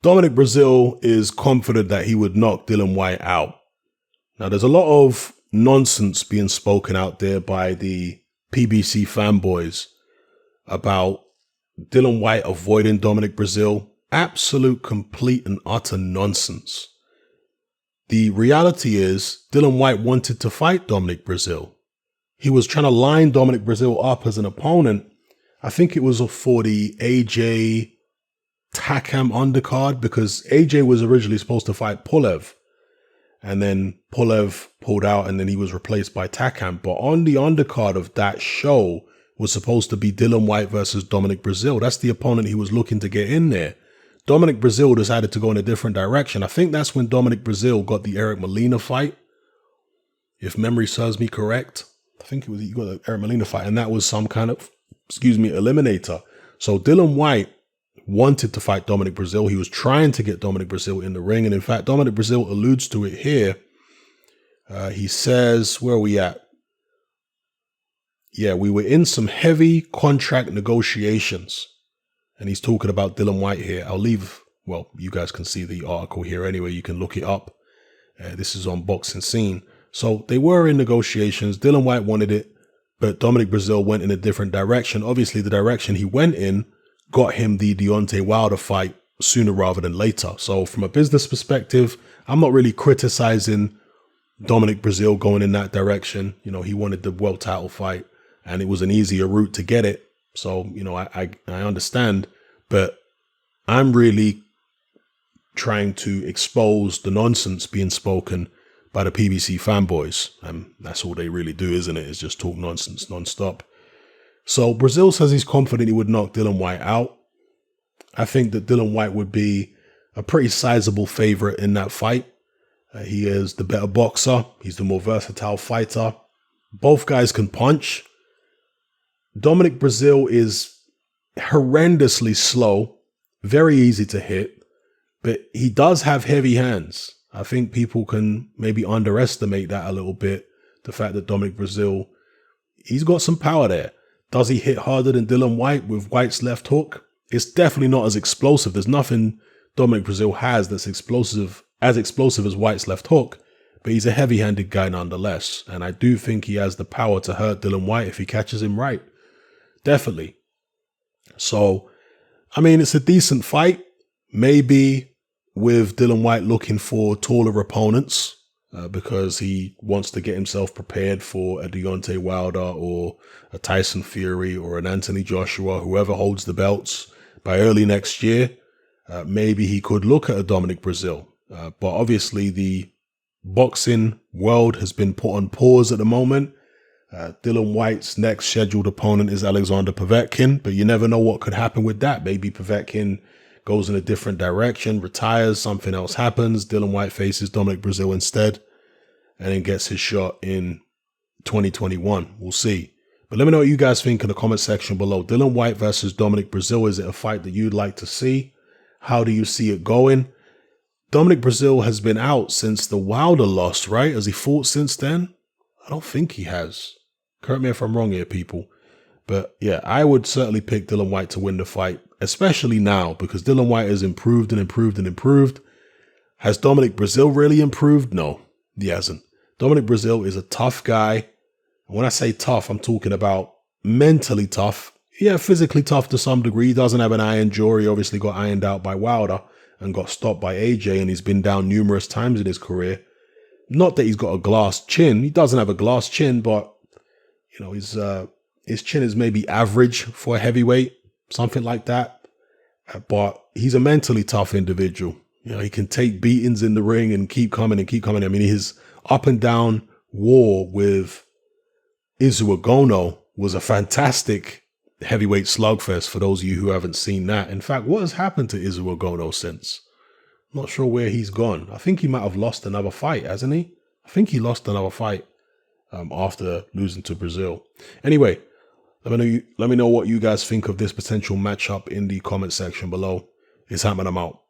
Dominic Breazeale is confident that he would knock Dillian Whyte out. Now, there's a lot of nonsense being spoken out there by the PBC fanboys about Dillian Whyte avoiding Dominic Breazeale. Absolute, complete and utter nonsense. The reality is Dillian Whyte wanted to fight Dominic Breazeale. He was trying to line Dominic Breazeale up as an opponent. I think it was for the AJ Takam undercard, because AJ was originally supposed to fight Pulev. And then Pulev pulled out and then he was replaced by Takam. But on the undercard of that show was supposed to be Dillian Whyte versus Dominic Breazeale. That's the opponent he was looking to get in there. Dominic Breazeale decided to go in a different direction. I think that's when Dominic Breazeale got the Eric Molina fight. If memory serves me correct. I think it was he got the Eric Molina fight, and that was some kind of, eliminator. So Dillian Whyte wanted to fight Dominic Breazeale. He was trying to get Dominic Breazeale in the ring. And in fact, Dominic Breazeale alludes to it here. He says, where are we at? Yeah, we were in some heavy contract negotiations. And he's talking about Dillian Whyte here. I'll leave, well, you guys can see the article here anyway. You can look it up. This is on Boxing Scene. So they were in negotiations. Dillian Whyte wanted it, but Dominic Breazeale went in a different direction. Obviously, the direction he went in got him the Deontay Wilder fight sooner rather than later. So from a business perspective, I'm not really criticizing Dominic Breazeale going in that direction. You know, he wanted the world title fight and it was an easier route to get it. So, you know, I understand, but I'm really trying to expose the nonsense being spoken by the PBC fanboys. And that's all they really do, isn't it? Is just talk nonsense nonstop. So Breazeale says he's confident he would knock Dillian Whyte out. I think that Dillian Whyte would be a pretty sizable favorite in that fight. He is the better boxer. He's the more versatile fighter. Both guys can punch. Dominic Breazeale is horrendously slow, very easy to hit, but he does have heavy hands. I think people can maybe underestimate that a little bit. The fact that Dominic Breazeale, he's got some power there. Does he hit harder than Dillian Whyte with Whyte's left hook? It's definitely not as explosive. There's nothing Dominic Breazeale has that's as explosive as Whyte's left hook, but he's a heavy-handed guy nonetheless. And I do think he has the power to hurt Dillian Whyte if he catches him right. Definitely. So, I mean, it's a decent fight. Maybe with Dillian Whyte looking for taller opponents because he wants to get himself prepared for a Deontay Wilder or a Tyson Fury or an Anthony Joshua, whoever holds the belts by early next year. Maybe he could look at a Dominic Breazeale. But obviously the boxing world has been put on pause at the moment. Dillian Whyte's next scheduled opponent is Alexander Povetkin, but you never know what could happen with that. Maybe Povetkin goes in a different direction, retires, something else happens. Dillian Whyte faces Dominic Breazeale instead and then gets his shot in 2021. We'll see. But let me know what you guys think in the comment section below. Dillian Whyte versus Dominic Breazeale. Is it a fight that you'd like to see? How do you see it going? Dominic Breazeale has been out since the Wilder loss, right? Has he fought since then? I don't think he has. Correct me if I'm wrong here, people. But yeah, I would certainly pick Dillian Whyte to win the fight, especially now, because Dillian Whyte has improved and improved and improved. Has Dominic Breazeale really improved? No, he hasn't. Dominic Breazeale is a tough guy. When I say tough, I'm talking about mentally tough. Yeah, physically tough to some degree. He doesn't have an iron jaw. He obviously got ironed out by Wilder and got stopped by AJ, and he's been down numerous times in his career. Not that he's got a glass chin. He doesn't have a glass chin, but you know, his chin is maybe average for a heavyweight, something like that. But he's a mentally tough individual. You know, he can take beatings in the ring and keep coming and keep coming. I mean, his up and down war with Izuagono was a fantastic heavyweight slugfest for those of you who haven't seen that. In fact, what has happened to Izuagono since? I'm not sure where he's gone. I think he might have lost another fight, hasn't he? I think he lost another fight after losing to Breazeale. Anyway, let me know what you guys think of this potential matchup in the comment section below. It's happening. I'm out.